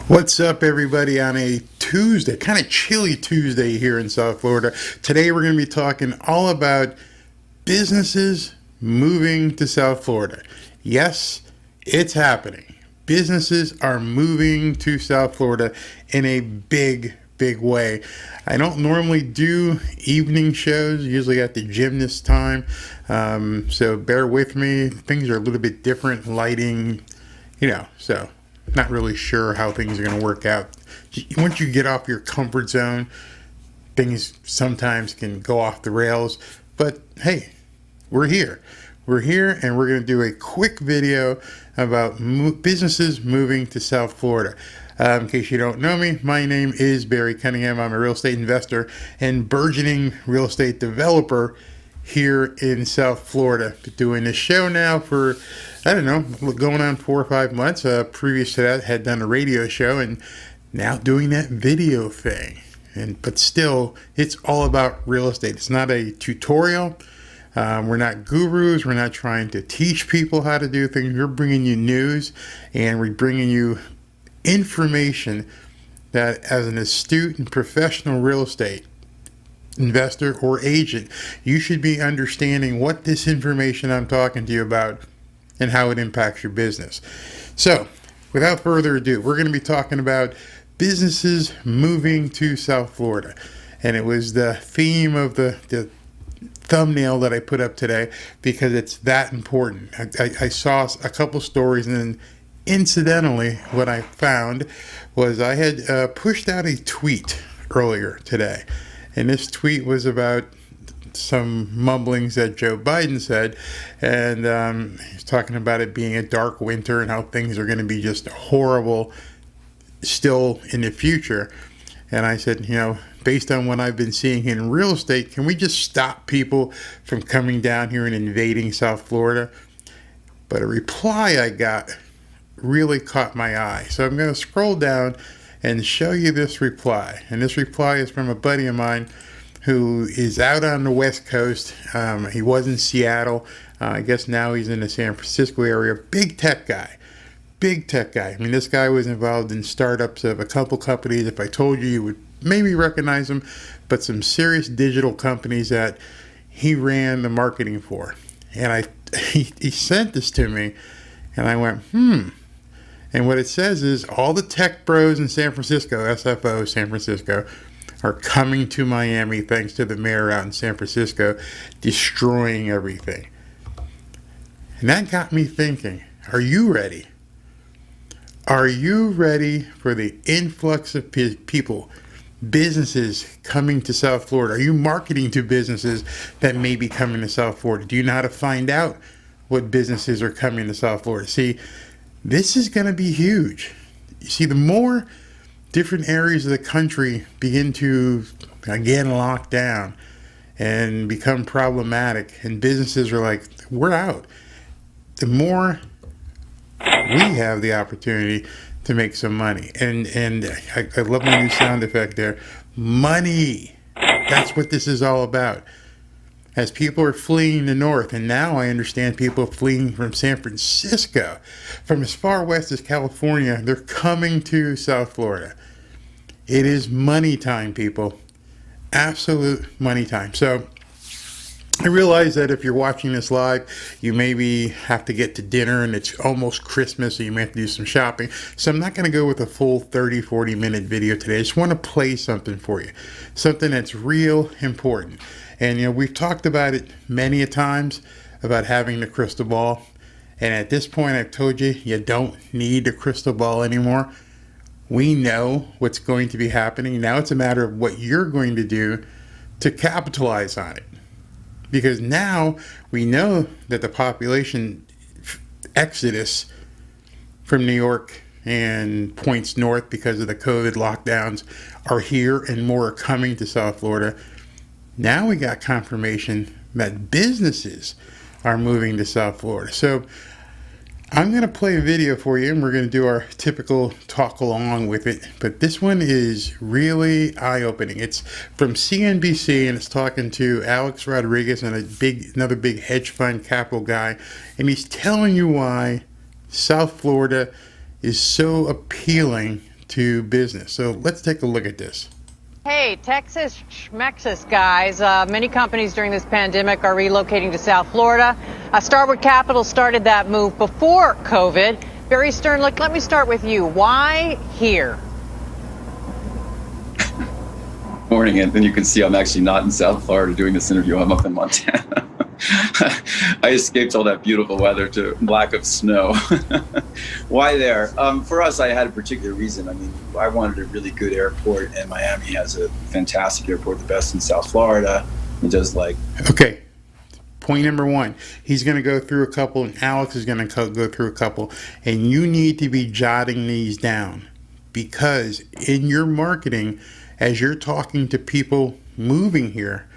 What's up, everybody, on a Tuesday, kind of chilly Tuesday here in South Florida. Today we're going to be talking all about businesses moving to South Florida. Yes, it's happening. Businesses are moving to South Florida in a big way. I don't normally do evening shows, usually at the gym this time, so bear with me. Things are a little bit different, lighting, so not really sure how things are going to work out. Once you get off your comfort zone, things sometimes can go off the rails. But hey, we're here. We're here, and we're going to do a quick video about businesses moving to South Florida. In case you don't know me, my name is Barry Cunningham. I'm a real estate investor and burgeoning real estate developer here in South Florida. Been doing this show now for, I don't know, going on 4 or 5 months. Previous to that, had done a radio show, and now doing that video thing. But still, it's all about real estate. It's not a tutorial. We're not gurus. We're not trying to teach people how to do things. We're bringing you news, and we're bringing you information that, as an astute and professional real estate investor or agent, you should be understanding what this information I'm talking to you about and how it impacts your business. So, without further ado, we're going to be talking about businesses moving to South Florida. And it was the theme of the thumbnail that I put up today because it's that important. I saw a couple stories, and then incidentally, what I found was I had pushed out a tweet earlier today. And this tweet was about some mumblings that Joe Biden said, and he's talking about it being a dark winter and how things are going to be just horrible still in the future. And I said, based on what I've been seeing in real estate, can we just stop people from coming down here and invading South Florida? But a reply I got really caught my eye. So I'm going to scroll down and show you this reply. And this reply is from a buddy of mine who is out on the West Coast. He was in Seattle. I guess now he's in the San Francisco area. Big tech guy. I mean, this guy was involved in startups of a couple companies. If I told you, you would maybe recognize him, but some serious digital companies that he ran the marketing for. And he sent this to me, and I went, And what it says is all the tech bros in San Francisco, SFO San Francisco, are coming to Miami thanks to the mayor out in San Francisco destroying everything. And that got me thinking, are you ready? Are you ready for the influx of people, businesses coming to South Florida? Are you marketing to businesses that may be coming to South Florida? Do you know how to find out what businesses are coming to South Florida? See, this is going to be huge. You see, the more different areas of the country begin to, again, lock down and become problematic, and businesses are like, we're out, the more we have the opportunity to make some money. And I love my new sound effect there. Money. That's what this is all about. As people are fleeing the north, and now I understand people are fleeing from San Francisco, from as far west as California, they're coming to South Florida. It is money time, people. Absolute money time. So I realize that if you're watching this live, you maybe have to get to dinner and it's almost Christmas, so you may have to do some shopping. So I'm not going to go with a full 30, 40-minute video today. I just want to play something for you, something that's real important. And, we've talked about it many a times about having the crystal ball. And at this point, I've told you, you don't need a crystal ball anymore. We know what's going to be happening. Now it's a matter of what you're going to do to capitalize on it. Because now we know that the population exodus from New York and points north because of the COVID lockdowns are here, and more are coming to South Florida. Now we got confirmation that businesses are moving to South Florida. So I'm going to play a video for you, and we're going to do our typical talk along with it. But this one is really eye-opening. It's from CNBC, and it's talking to Alex Rodriguez, and another big hedge fund capital guy. And he's telling you why South Florida is so appealing to business. So let's take a look at this. Hey, Texas schmexis, guys. Many companies during this pandemic are relocating to South Florida. Starwood Capital started that move before COVID. Barry Stern, look, let me start with you. Why here? Morning, and then you can see I'm actually not in South Florida doing this interview. I'm up in Montana. I escaped all that beautiful weather to lack of snow. Why there? For us, I had a particular reason. I mean, I wanted a really good airport, and Miami has a fantastic airport, the best in South Florida. And just like... Okay, point number one. He's going to go through a couple, and Alex is going to go through a couple, and you need to be jotting these down, because in your marketing, as you're talking to people moving here,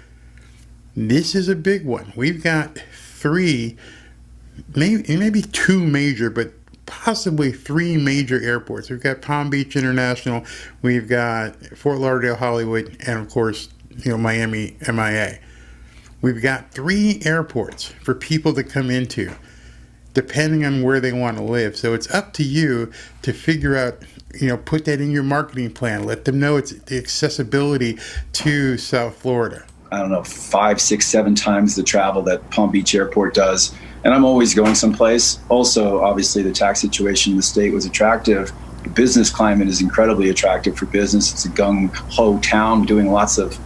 this is a big one. We've got three, maybe two major, but possibly three major airports. We've got Palm Beach International, we've got Fort Lauderdale Hollywood, and of course, Miami MIA. We've got three airports for people to come into, depending on where they want to live. So it's up to you to figure out, put that in your marketing plan. Let them know it's the accessibility to South Florida. I don't know, 5, 6, 7 times the travel that Palm Beach Airport does. And I'm always going someplace. Also, obviously, the tax situation in the state was attractive. The business climate is incredibly attractive for business. It's a gung-ho town doing lots of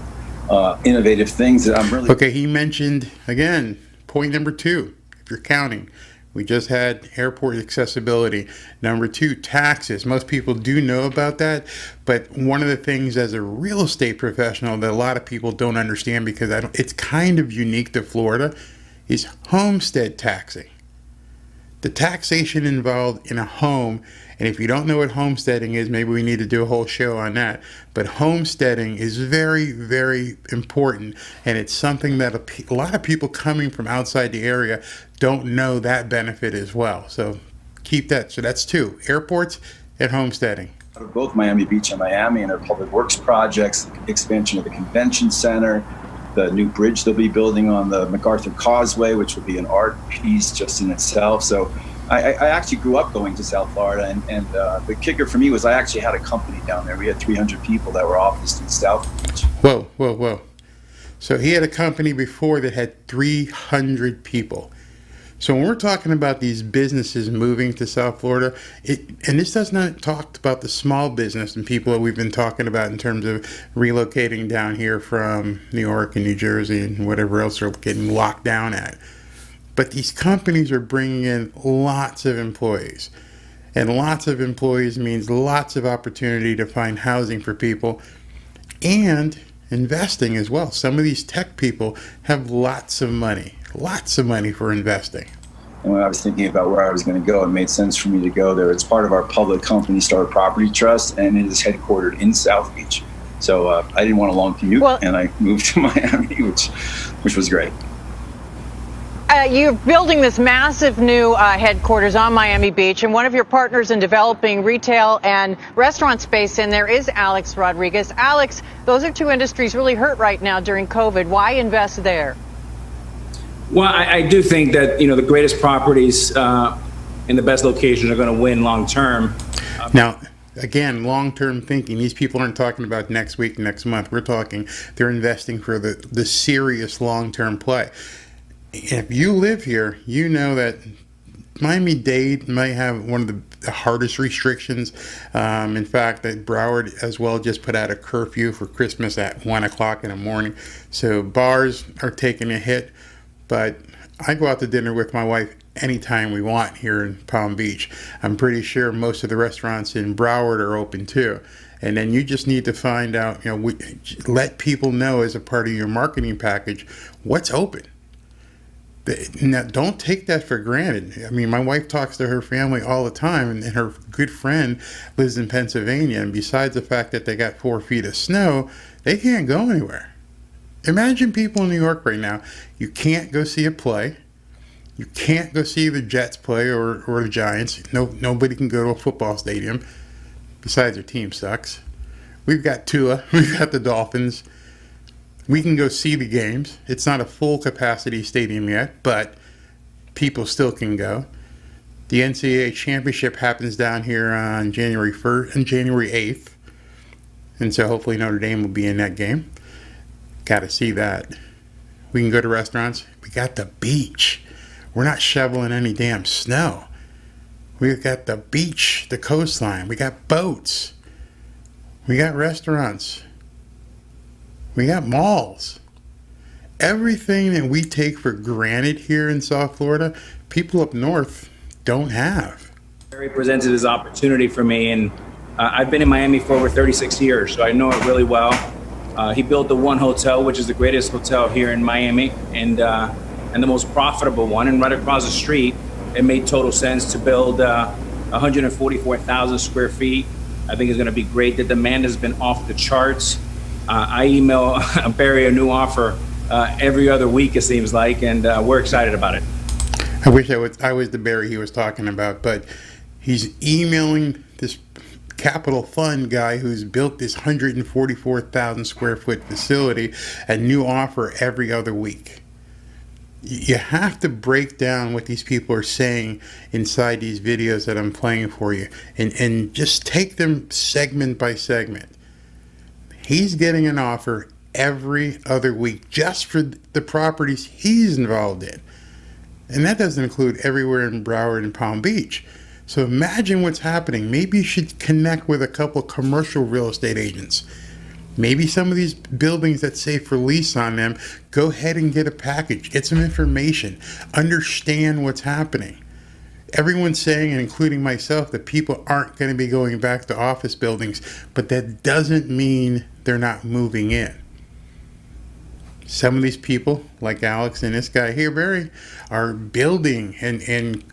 innovative things that I'm really... Okay, he mentioned, again, point number 2, if you're counting. We just had airport accessibility. Number 2, taxes. Most people do know about that, but one of the things as a real estate professional that a lot of people don't understand, because it's kind of unique to Florida, is homestead taxing. The taxation involved in a home, and if you don't know what homesteading is, maybe we need to do a whole show on that. But homesteading is very, very important, and it's something that a lot of people coming from outside the area don't know that benefit as well. So keep that. So that's 2, airports and homesteading. Both Miami Beach and Miami and their public works projects, expansion of the convention center, the new bridge they'll be building on the MacArthur Causeway, which will be an art piece just in itself. So I actually grew up going to South Florida, and the kicker for me was I actually had a company down there. We had 300 people that were officed in South Beach. Whoa. So he had a company before that had 300 people. So when we're talking about these businesses moving to South Florida, and this does not talk about the small business and people that we've been talking about in terms of relocating down here from New York and New Jersey and whatever else they're getting locked down at. But these companies are bringing in lots of employees. And lots of employees means lots of opportunity to find housing for people and investing as well. Some of these tech people have lots of money for investing. And when I was thinking about where I was going to go, it made sense for me to go there. It's part of our public company, Star Property Trust, and it is headquartered in South Beach. So I didn't want a long commute, and I moved to Miami, which was great. You're building this massive new headquarters on Miami Beach, and one of your partners in developing retail and restaurant space in there is Alex Rodriguez. Alex, those are 2 industries really hurt right now during COVID. Why invest there? Well, I do think that, the greatest properties in the best locations are going to win long term. Now, again, long-term thinking. These people aren't talking about next week, next month. We're talking they're investing for the serious long-term play. If you live here, you know that Miami-Dade might have one of the hardest restrictions. In fact, that Broward as well just put out a curfew for Christmas at 1 o'clock in the morning. So bars are taking a hit, but I go out to dinner with my wife anytime we want here in Palm Beach. I'm pretty sure most of the restaurants in Broward are open too. And then you just need to find out, let people know as a part of your marketing package what's open. Now, don't take that for granted. I mean, my wife talks to her family all the time, and her good friend lives in Pennsylvania. And besides the fact that they got 4 feet of snow, they can't go anywhere. Imagine people in New York right now. You can't go see a play. You can't go see the Jets play or the Giants. Nobody can go to a football stadium. Besides, their team sucks. We've got Tua. We've got the Dolphins. We can go see the games. It's not a full capacity stadium yet, but people still can go. The NCAA championship happens down here on January 1st and January 8th. And so hopefully Notre Dame will be in that game. Got to see that. We can go to restaurants. We got the beach. We're not shoveling any damn snow. We've got the beach, the coastline. We got boats. We got restaurants. We got malls. Everything that we take for granted here in South Florida, people up north don't have. Barry presented this opportunity for me, and I've been in Miami for over 36 years, so I know it really well. He built the One Hotel, which is the greatest hotel here in Miami, and the most profitable one. And right across the street, it made total sense to build 144,000 square feet. I think it's going to be great. The demand has been off the charts. I email Barry a new offer every other week, it seems like, and we're excited about it. I wish I was the Barry he was talking about, but he's emailing this Capital Fund guy who's built this 144,000 square foot facility a new offer every other week. You have to break down what these people are saying inside these videos that I'm playing for you, and just take them segment by segment. He's getting an offer every other week just for the properties he's involved in. And that doesn't include everywhere in Broward and Palm Beach. So imagine what's happening. Maybe you should connect with a couple of commercial real estate agents. Maybe some of these buildings that say for lease on them, go ahead and get a package, get some information, understand what's happening. Everyone's saying, and including myself, that people aren't going to be going back to office buildings, but that doesn't mean they're not moving in. Some of these people, like Alex and this guy here, Barry, are building and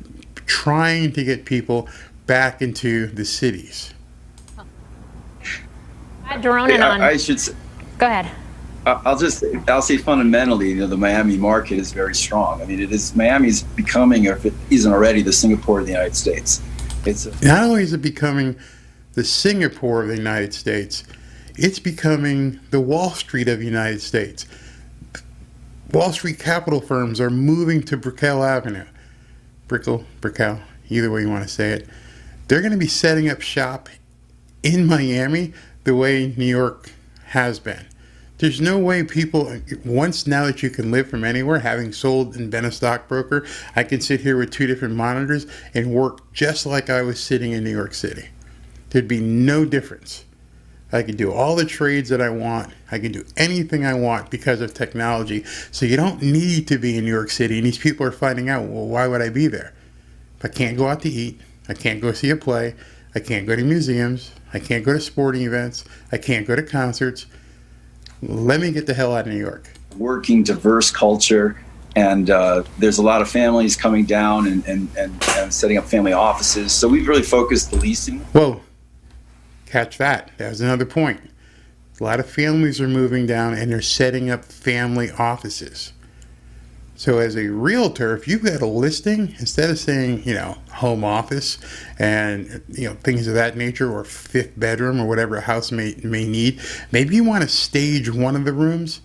trying to get people back into the cities. I should say, Go ahead. I'll say fundamentally, the Miami market is very strong. I mean, Miami's becoming, or if it isn't already, the Singapore of the United States. Not only is it becoming the Singapore of the United States, it's becoming the Wall Street of the United States. Wall Street capital firms are moving to Brickell Avenue. Brickell, either way you want to say it. They're going to be setting up shop in Miami the way New York has been. There's no way people, now that you can live from anywhere, having sold and been a stockbroker, I can sit here with two different monitors and work just like I was sitting in New York City. There'd be no difference. I can do all the trades that I want. I can do anything I want because of technology. So you don't need to be in New York City. And these people are finding out, well, why would I be there? If I can't go out to eat, I can't go see a play, I can't go to museums, I can't go to sporting events, I can't go to concerts. Let me get the hell out of New York. Working diverse culture, and there's a lot of families coming down and setting up family offices. So we've really focused the leasing. Whoa. Catch that. That was another point. A lot of families are moving down and they're setting up family offices. So as a realtor, if you've got a listing, instead of saying, home office and, things of that nature, or fifth bedroom or whatever a house may need, maybe you want to stage one of the rooms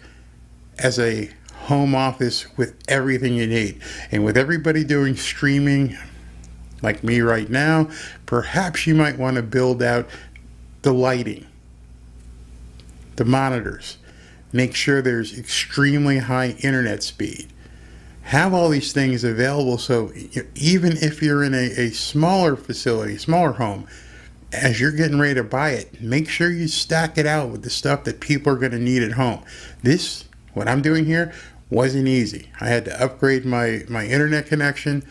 as a home office with everything you need. And with everybody doing streaming like me right now, perhaps you might want to build out the lighting, the monitors, make sure there's extremely high internet speed. Have all these things available so even if you're in a smaller facility, smaller home, as you're getting ready to buy it, make sure you stack it out with the stuff that people are going to need at home. What I'm doing here, wasn't easy. I had to upgrade my internet connection.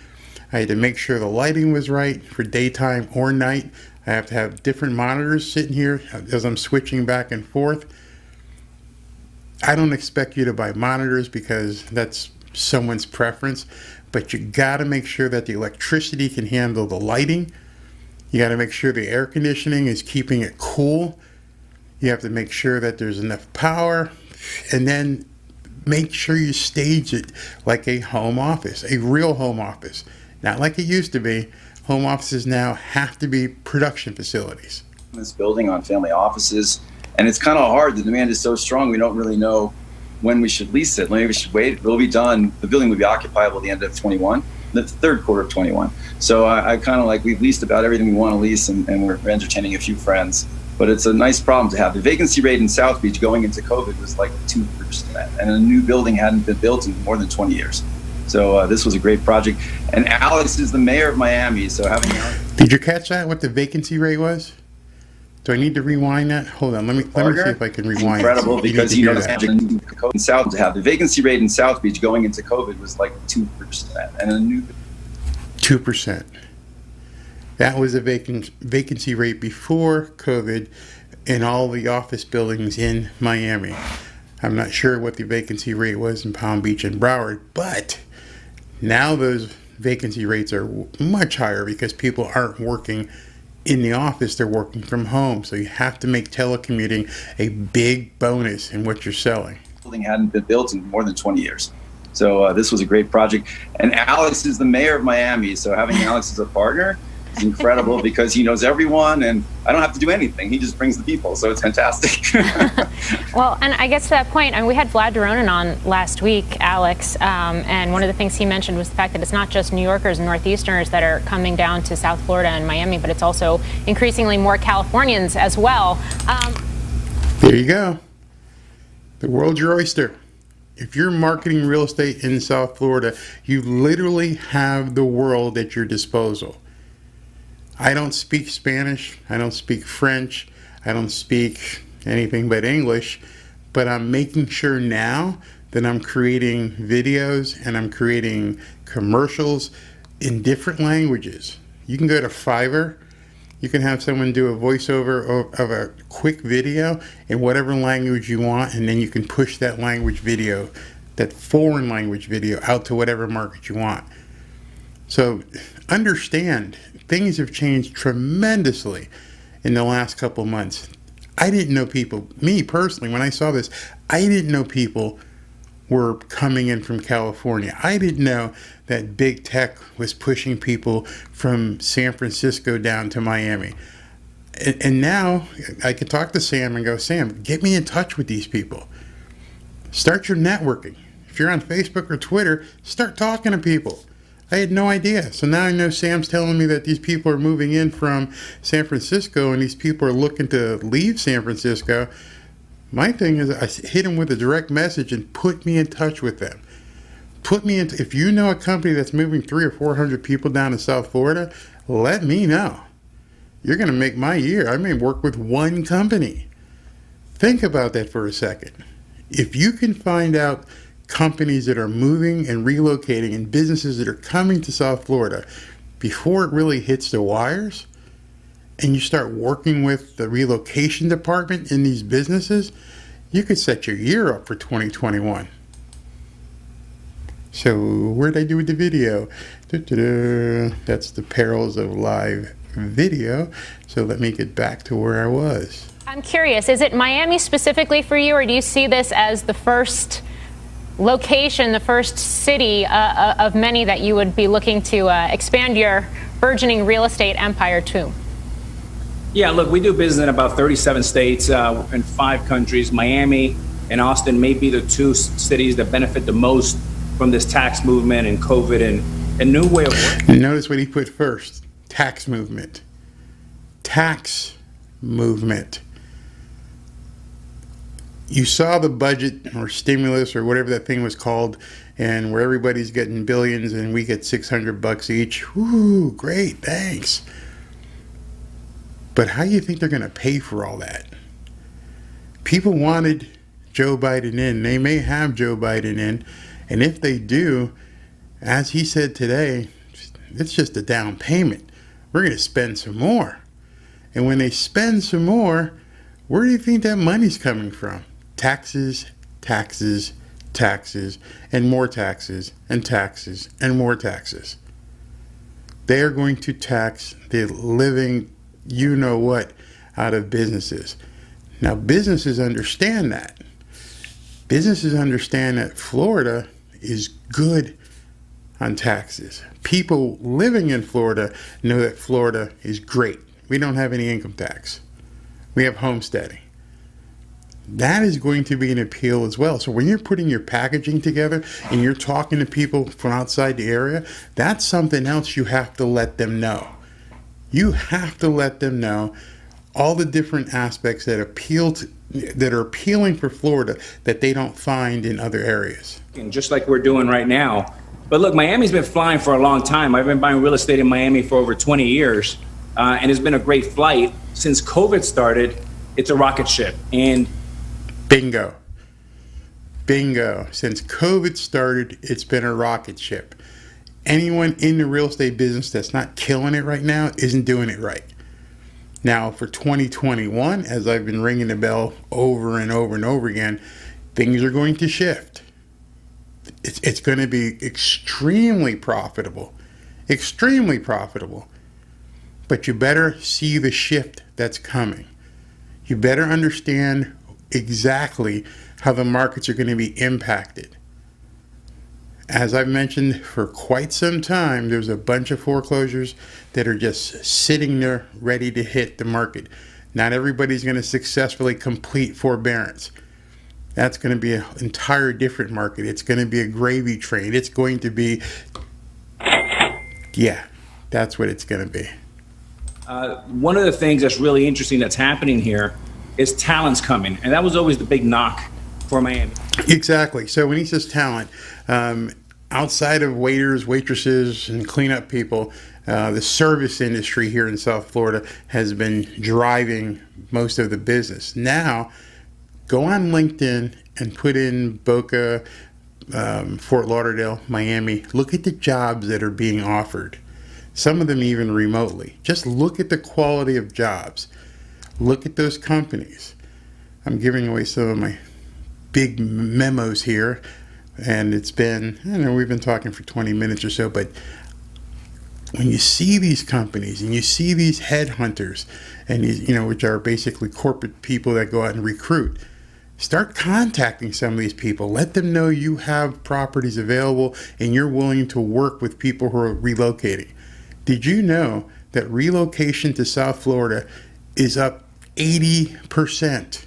I had to make sure the lighting was right for daytime or night. I have to have different monitors sitting here as I'm switching back and forth. I don't expect you to buy monitors because that's someone's preference, but you got to make sure that the electricity can handle the lighting. You got to make sure the air conditioning is keeping it cool. You have to make sure that there's enough power, and then make sure you stage it like a home office, a real home office. Not like it used to be. Home offices now have to be production facilities. This building on family offices, and it's kind of hard. The demand is so strong, we don't really know when we should lease it. Maybe we should wait. It'll be done. The building will be occupiable at the end of 21. the third quarter of 21. So I kind of like, we've leased about everything we want to lease, and we're entertaining a few friends. But it's a nice problem to have. The vacancy rate in South Beach going into COVID was like 2%, and a new building hadn't been built in more than 20 years. So this was a great project. And Alex is the mayor of Miami, so having Alex. Did you catch that, what the vacancy rate was? Do I need to rewind that? Hold on, let me see if I can rewind. Incredible, because you know that. in South to have the vacancy rate in South Beach going into COVID was like 2%, and a new 2%. That was a vacancy rate before COVID in all the office buildings in Miami. I'm not sure what the vacancy rate was in Palm Beach and Broward, but now those vacancy rates are much higher because people aren't working in the office, they're working from home. So you have to make telecommuting a big bonus in what you're selling. The building hadn't been built in more than 20 years. So this was a great project. And Alex is the mayor of Miami, so having Alex as a partner is incredible because he knows everyone, and I don't have to do anything. He just brings the people, so it's fantastic. Well, and I guess to that point, I mean, we had Vlad Doronin on last week, Alex, and one of the things he mentioned was the fact that it's not just New Yorkers and Northeasterners that are coming down to South Florida and Miami, but it's also increasingly more Californians as well. There you go. The world's your oyster. If you're marketing real estate in South Florida, you literally have the world at your disposal. I don't speak Spanish, I don't speak French, I don't speak anything but English, but I'm making sure now that I'm creating videos and I'm creating commercials in different languages. You can go to Fiverr, you can have someone do a voiceover of a quick video in whatever language you want, and then you can push that language video, that foreign language video, out to whatever market you want. So understand, things have changed tremendously in the last couple months. I didn't know people, me personally, when I saw this, I didn't know people were coming in from California. I didn't know that big tech was pushing people from San Francisco down to Miami. And now I can talk to Sam and go, Sam, get me in touch with these people. Start your networking. If you're on Facebook or Twitter, start talking to people. I had no idea. So now I know Sam's telling me that these people are moving in from San Francisco and these people are looking to leave San Francisco. My thing is I hit them with a direct message and put me in touch with them. If you know a company that's moving 300 or 400 people down to South Florida, let me know. You're going to make my year. I may work with one company. Think about that for a second. If you can find out companies that are moving and relocating and businesses that are coming to South Florida before it really hits the wires, and you start working with the relocation department in these businesses, you could set your year up for 2021. So where'd I do with the video? That's the perils of live video. So let me get back to where I was. I'm curious, is it Miami specifically for you, or do you see this as the first location, the first city of many that you would be looking to expand your burgeoning real estate empire to? Yeah, look, we do business in about 37 states and 5 countries. Miami and Austin may be the 2 cities that benefit the most from this tax movement and COVID and a new way of working. Notice what he put first. Tax movement. Tax movement. You saw the budget or stimulus or whatever that thing was called, and where everybody's getting billions and we get $600 each. Woo, great, thanks. But how do you think they're going to pay for all that? People wanted Joe Biden in. They may have Joe Biden in. And if they do, as he said today, it's just a down payment. We're going to spend some more. And when they spend some more, where do you think that money's coming from? Taxes, taxes, taxes, and more taxes, and taxes, and more taxes. They are going to tax the living you-know-what out of businesses. Now, businesses understand that. Businesses understand that Florida is good on taxes. People living in Florida know that Florida is great. We don't have any income tax. We have homesteading. that is going to be an appeal as well. So when you're putting your packaging together and you're talking to people from outside the area, that's something else you have to let them know. You have to let them know all the different aspects that that are appealing for Florida that they don't find in other areas. And just like we're doing right now. But look, Miami's been flying for a long time. I've been buying real estate in Miami for over 20 years, and it's been a great flight. Since COVID started, it's a rocket ship. And Bingo. Bingo. Since COVID started, it's been a rocket ship. Anyone in the real estate business that's not killing it right now isn't doing it right. Now, for 2021, as I've been ringing the bell over and over and over again, things are going to shift. It's going to be extremely profitable. Extremely profitable. But you better see the shift that's coming. You better understand exactly how the markets are going to be impacted. As I've mentioned for quite some time, there's a bunch of foreclosures that are just sitting there ready to hit the market. Not everybody's going to successfully complete forbearance. That's going to be an entire different market. It's going to be a gravy train. It's going to be, yeah, that's what it's going to be. one of the things that's really interesting that's happening here is talent's coming. And that was always the big knock for Miami. Exactly. So when he says talent, outside of waiters, waitresses, and cleanup people, the service industry here in South Florida has been driving most of the business. Now, go on LinkedIn and put in Boca, Fort Lauderdale, Miami. Look at the jobs that are being offered. Some of them even remotely. Just look at the quality of jobs. Look at those companies. I'm giving away some of my big memos here, and it's been, I don't know, we've been talking for 20 minutes or so, but when you see these companies and you see these headhunters, and these, which are basically corporate people that go out and recruit, start contacting some of these people. Let them know you have properties available and you're willing to work with people who are relocating. Did you know that relocation to South Florida is up 80%?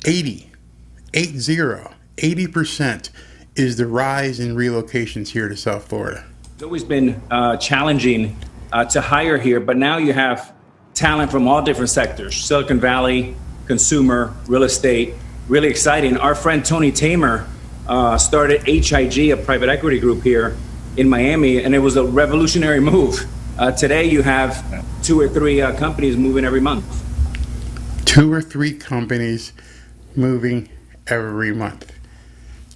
80% is the rise in relocations here to South Florida. It's always been challenging to hire here, but now you have talent from all different sectors: Silicon Valley, consumer, real estate. Really exciting. Our friend Tony Tamer started HIG, a private equity group here in Miami, and it was a revolutionary move. Today you have 2 or 3 companies moving every month. 2 or 3 companies moving every month.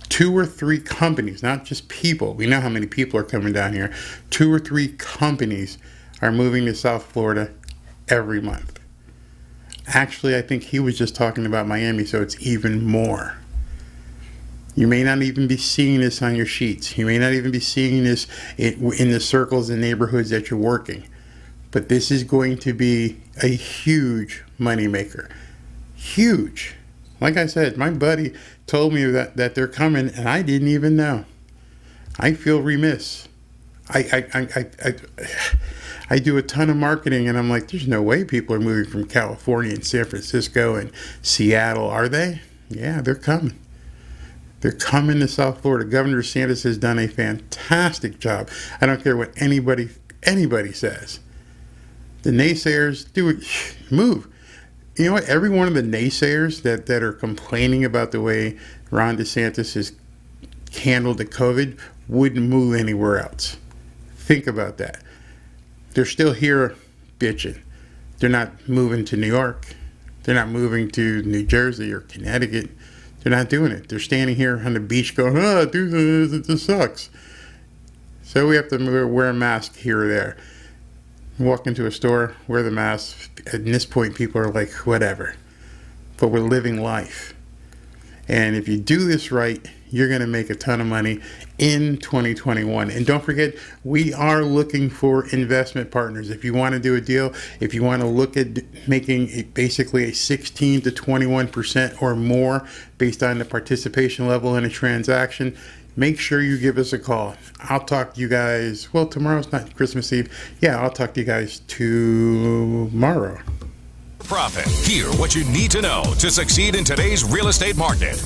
2 or 3 companies, not just people. We know how many people are coming down here. 2 or 3 companies are moving to South Florida every month. Actually, I think he was just talking about Miami, so it's even more. You may not even be seeing this on your sheets. You may not even be seeing this in the circles and neighborhoods that you're working. But this is going to be a huge moneymaker. Huge. Like I said, my buddy told me that they're coming, and I didn't even know. I feel remiss. I do a ton of marketing, and I'm like, there's no way people are moving from California and San Francisco and Seattle, are they? Yeah, they're coming. They're coming to South Florida. Governor DeSantis has done a fantastic job. I don't care what anybody says. The naysayers, do it. Move. You know what? Every one of the naysayers that are complaining about the way Ron DeSantis has handled the COVID wouldn't move anywhere else. Think about that. They're still here bitching. They're not moving to New York. They're not moving to New Jersey or Connecticut. They're not doing it. They're standing here on the beach going, dude, this sucks. So we have to wear a mask here or there. Walk into a store, wear the mask. At this point, people are like, whatever. But we're living life. And if you do this right, you're going to make a ton of money in 2021. And don't forget, we are looking for investment partners. If you want to do a deal, if you want to look at making basically a 16 to 21% or more based on the participation level in a transaction, make sure you give us a call. I'll talk to you guys. Well, tomorrow's not Christmas Eve. Yeah, I'll talk to you guys tomorrow. profit. Hear what you need to know to succeed in today's real estate market.